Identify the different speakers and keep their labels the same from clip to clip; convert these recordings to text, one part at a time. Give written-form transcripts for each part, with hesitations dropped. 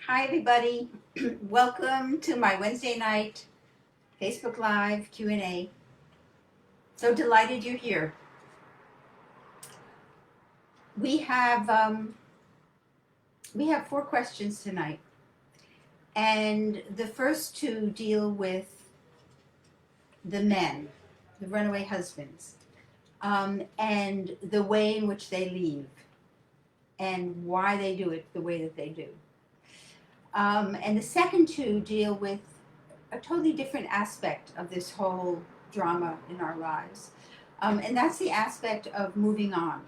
Speaker 1: Hi, everybody. Welcome to my Wednesday night Facebook Live Q&A. So delighted you're here. We have four questions tonight, and the first two deal with the men, the runaway husbands, and the way in which they leave, and why they do it the way that they do. And the second two deal with a totally different aspect of this whole drama in our lives. And that's the aspect of moving on.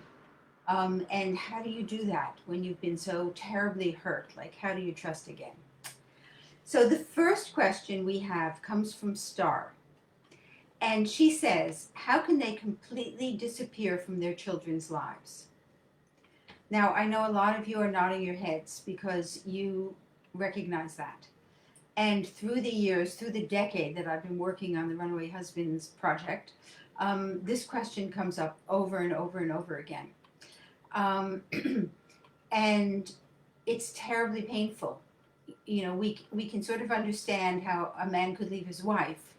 Speaker 1: And how do you do that when you've been so terribly hurt? Like, how do you trust again? So the first question we have comes from Star. And she says, how can they completely disappear from their children's lives? Now, I know a lot of you are nodding your heads because you recognize that. And through the years, through the decade that I've been working on the Runaway Husbands project, this question comes up over and over and over again. And it's terribly painful. You know, we can sort of understand how a man could leave his wife,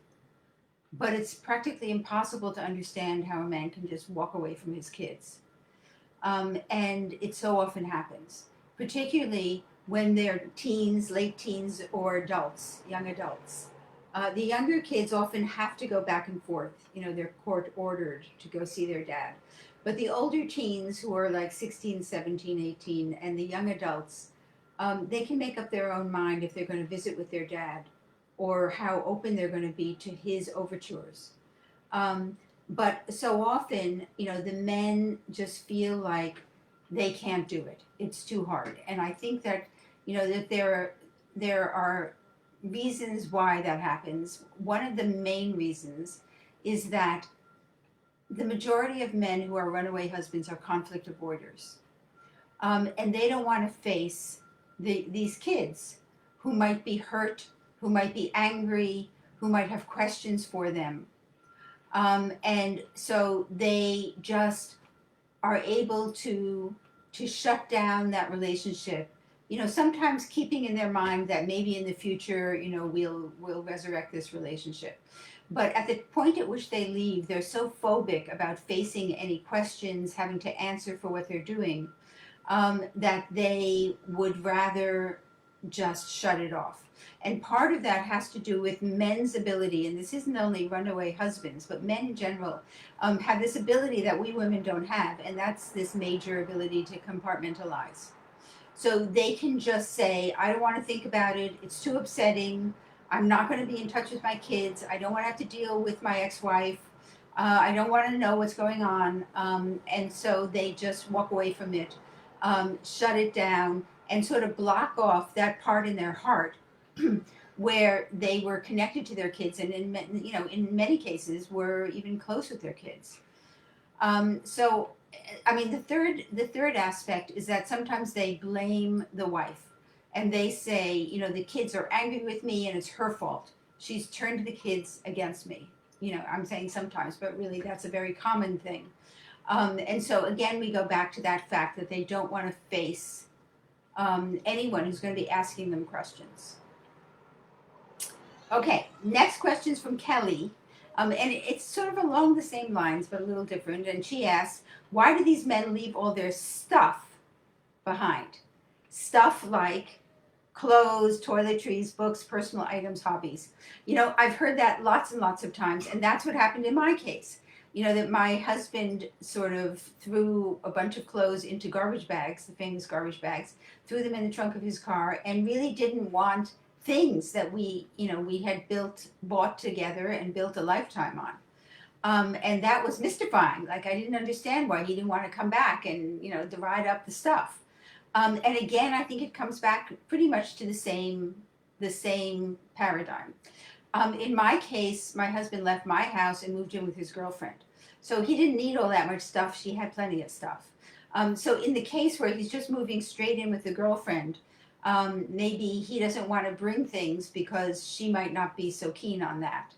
Speaker 1: but it's practically impossible to understand how a man can just walk away from his kids. And it so often happens, particularly when they're teens, late teens, or adults, young adults. The younger kids often have to go back and forth. You know, they're court ordered to go see their dad. But the older teens who are like 16, 17, 18, and the young adults, they can make up their own mind if they're going to visit with their dad or how open they're going to be to his overtures. But so often, you know, the men just feel like they can't do it. It's too hard. And I think that, you know, that there are reasons why that happens. One of the main reasons is that the majority of men who are runaway husbands are conflict avoiders. And they don't want to face these kids who might be hurt, who might be angry, who might have questions for them. And so they just are able to shut down that relationship. You know, sometimes keeping in their mind that maybe in the future, you know, we'll resurrect this relationship. But at the point at which they leave, they're so phobic about facing any questions, having to answer for what they're doing, that they would rather just shut it off. And part of that has to do with men's ability, and this isn't only runaway husbands, but men in general have this ability that we women don't have, and that's this major ability to compartmentalize. So they can just say, I don't want to think about it, it's too upsetting, I'm not going to be in touch with my kids, I don't want to have to deal with my ex-wife, I don't want to know what's going on, and so they just walk away from it, shut it down, and sort of block off that part in their heart where they were connected to their kids, and in many cases were even close with their kids. So, I mean, the third aspect is that sometimes they blame the wife, and they say, you know, the kids are angry with me, and it's her fault. She's turned the kids against me. You know, I'm saying sometimes, but really that's a very common thing. And so again, we go back to that fact that they don't want to face anyone who's going to be asking them questions. Okay, next question is from Kelly, and it's sort of along the same lines, but a little different. And she asks, why do these men leave all their stuff behind? Stuff like clothes, toiletries, books, personal items, hobbies. You know, I've heard that lots and lots of times, and that's what happened in my case. You know, that my husband sort of threw a bunch of clothes into garbage bags, the famous garbage bags, threw them in the trunk of his car, and really didn't want things that we had bought together and built a lifetime on. And that was mystifying. Like, I didn't understand why he didn't want to come back and, you know, divide up the stuff. And again, I think it comes back pretty much to the same paradigm. In my case, my husband left my house and moved in with his girlfriend. So he didn't need all that much stuff. She had plenty of stuff. So in the case where he's just moving straight in with the girlfriend, maybe he doesn't want to bring things because she might not be so keen on that.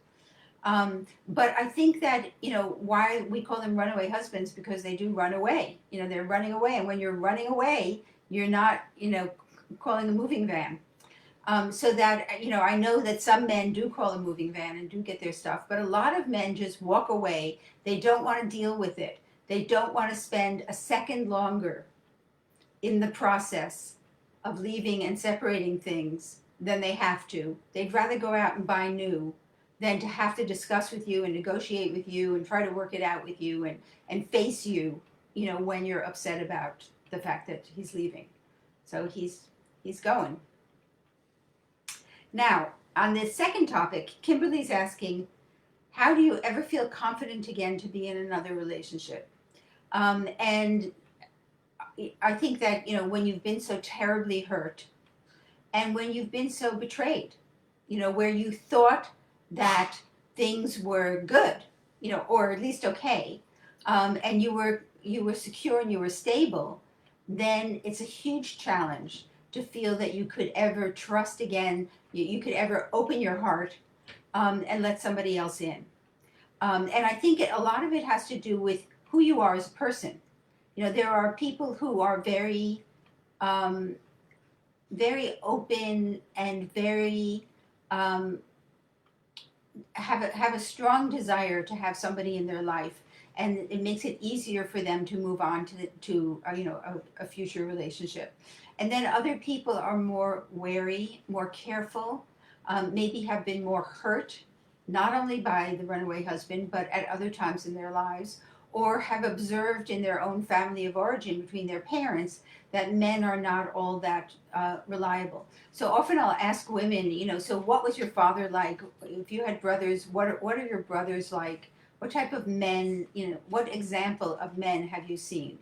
Speaker 1: But I think that, you know, why we call them runaway husbands, because they do run away. You know, they're running away. And when you're running away, you're not, you know, calling a moving van. So that, I know that some men do call a moving van and do get their stuff, but a lot of men just walk away. They don't want to deal with it. They don't want to spend a second longer in the process of leaving and separating things than they have to. They'd rather go out and buy new than to have to discuss with you and negotiate with you and try to work it out with you and face you, when you're upset about the fact that he's leaving. So he's going. Now, on this second topic, Kimberly's asking, how do you ever feel confident again to be in another relationship? And I think that, when you've been so terribly hurt and when you've been so betrayed, where you thought that things were good, or at least okay, and you were secure and you were stable, then it's a huge challenge to feel that you could ever trust again, you could ever open your heart and let somebody else in. And I think a lot of it has to do with who you are as a person. There are people who are very, very open and very have a strong desire to have somebody in their life, and it makes it easier for them to move on to a future relationship. And then other people are more wary, more careful, maybe have been more hurt, not only by the runaway husband, but at other times in their lives, or have observed in their own family of origin between their parents that men are not all that reliable. So often I'll ask women, so what was your father like? If you had brothers, what are your brothers like? What type of men, what example of men have you seen?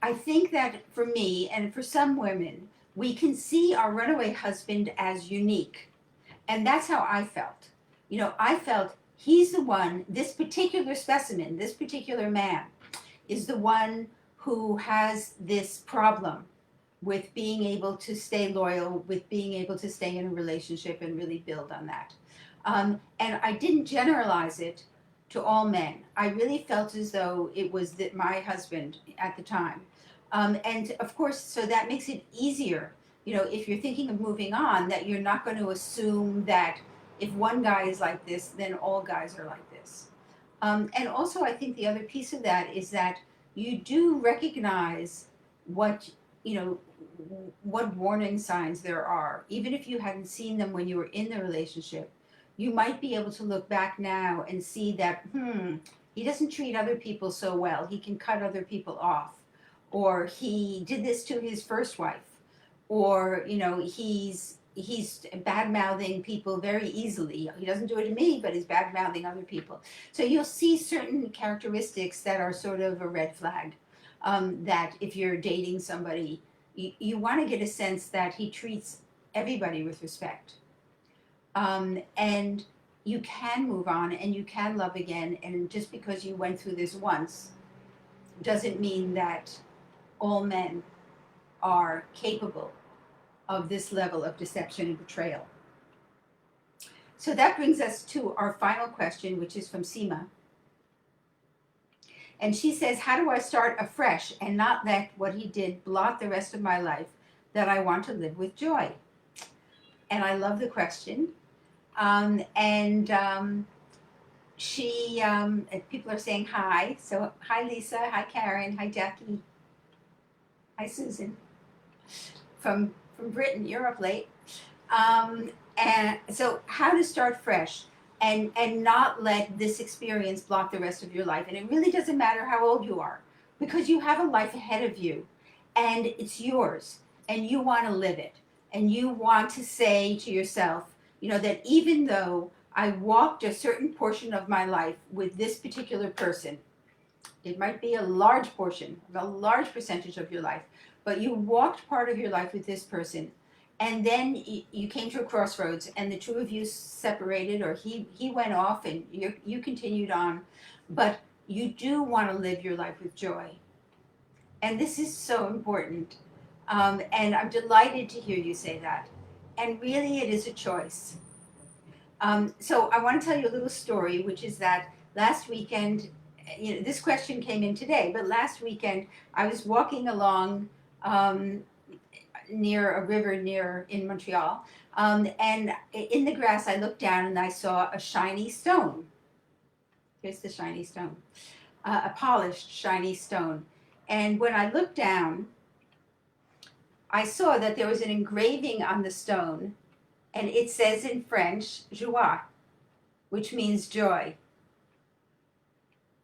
Speaker 1: I think that for me and for some women, we can see our runaway husband as unique. And that's how I felt. I felt he's the one, this particular specimen, this particular man, is the one who has this problem with being able to stay loyal, with being able to stay in a relationship and really build on that. And I didn't generalize it to all men. I really felt as though it was my husband at the time. And of course, so that makes it easier, if you're thinking of moving on, that you're not going to assume that if one guy is like this, then all guys are like this. And also, I think the other piece of that is that you do recognize what warning signs there are. Even if you hadn't seen them when you were in the relationship, you might be able to look back now and see that, he doesn't treat other people so well. He can cut other people off. Or he did this to his first wife. Or, he's bad-mouthing people very easily. He doesn't do it to me, but he's bad-mouthing other people. So you'll see certain characteristics that are sort of a red flag, that if you're dating somebody, you want to get a sense that he treats everybody with respect. And you can move on and you can love again. And just because you went through this once doesn't mean that all men are capable of this level of deception and betrayal. So that brings us to our final question, which is from Seema. And she says, how do I start afresh and not let what he did blot the rest of my life that I want to live with joy? And I love the question. People are saying hi. So hi, Lisa. Hi, Karen. Hi, Jackie. Hi, Susan. From Britain, you're up late. And so how to start fresh and not let this experience block the rest of your life. And it really doesn't matter how old you are, because you have a life ahead of you and it's yours and you want to live it. And you want to say to yourself, that even though I walked a certain portion of my life with this particular person, it might be a large portion, a large percentage of your life, but you walked part of your life with this person, and then you came to a crossroads, and the two of you separated, or he went off, and you continued on, but you do want to live your life with joy. And this is so important, and I'm delighted to hear you say that. And really, it is a choice. So I want to tell you a little story, which is that last weekend, this question came in today, but last weekend I was walking along near a river in Montreal. And in the grass, I looked down and I saw a shiny stone. Here's the shiny stone, a polished shiny stone. And when I looked down, I saw that there was an engraving on the stone, and it says in French, joie, which means joy.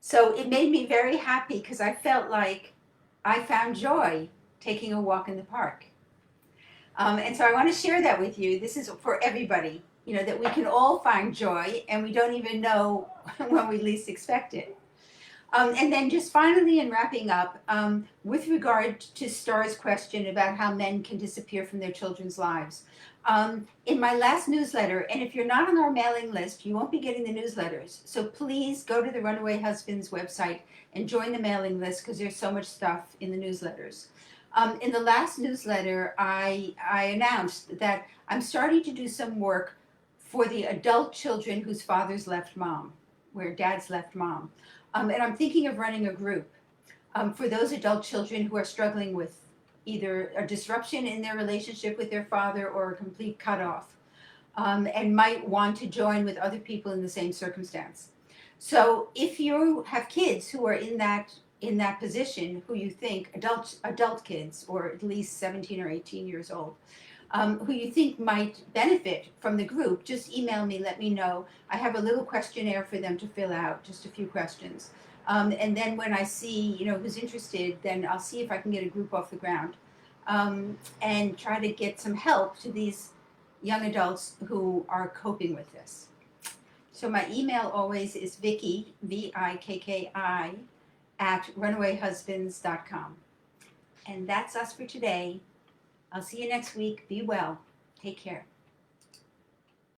Speaker 1: So it made me very happy because I felt like I found joy taking a walk in the park. And so I want to share that with you. This is for everybody, that we can all find joy and we don't even know when we least expect it. And then just finally in wrapping up, with regard to Star's question about how men can disappear from their children's lives. In my last newsletter, and if you're not on our mailing list, you won't be getting the newsletters. So please go to the Runaway Husbands website and join the mailing list because there's so much stuff in the newsletters. In the last newsletter, I announced that I'm starting to do some work for the adult children whose fathers left mom, where dads left mom. And I'm thinking of running a group for those adult children who are struggling with either a disruption in their relationship with their father or a complete cutoff, and might want to join with other people in the same circumstance. So if you have kids who are in that position, who you think, adult kids, or at least 17 or 18 years old, who you think might benefit from the group, just email me, let me know. I have a little questionnaire for them to fill out, just a few questions. And then when I see, who's interested, then I'll see if I can get a group off the ground, and try to get some help to these young adults who are coping with this. So my email always is Vicki, Vikki, at runawayhusbands.com. And that's us for today. I'll see you next week. Be well. Take care.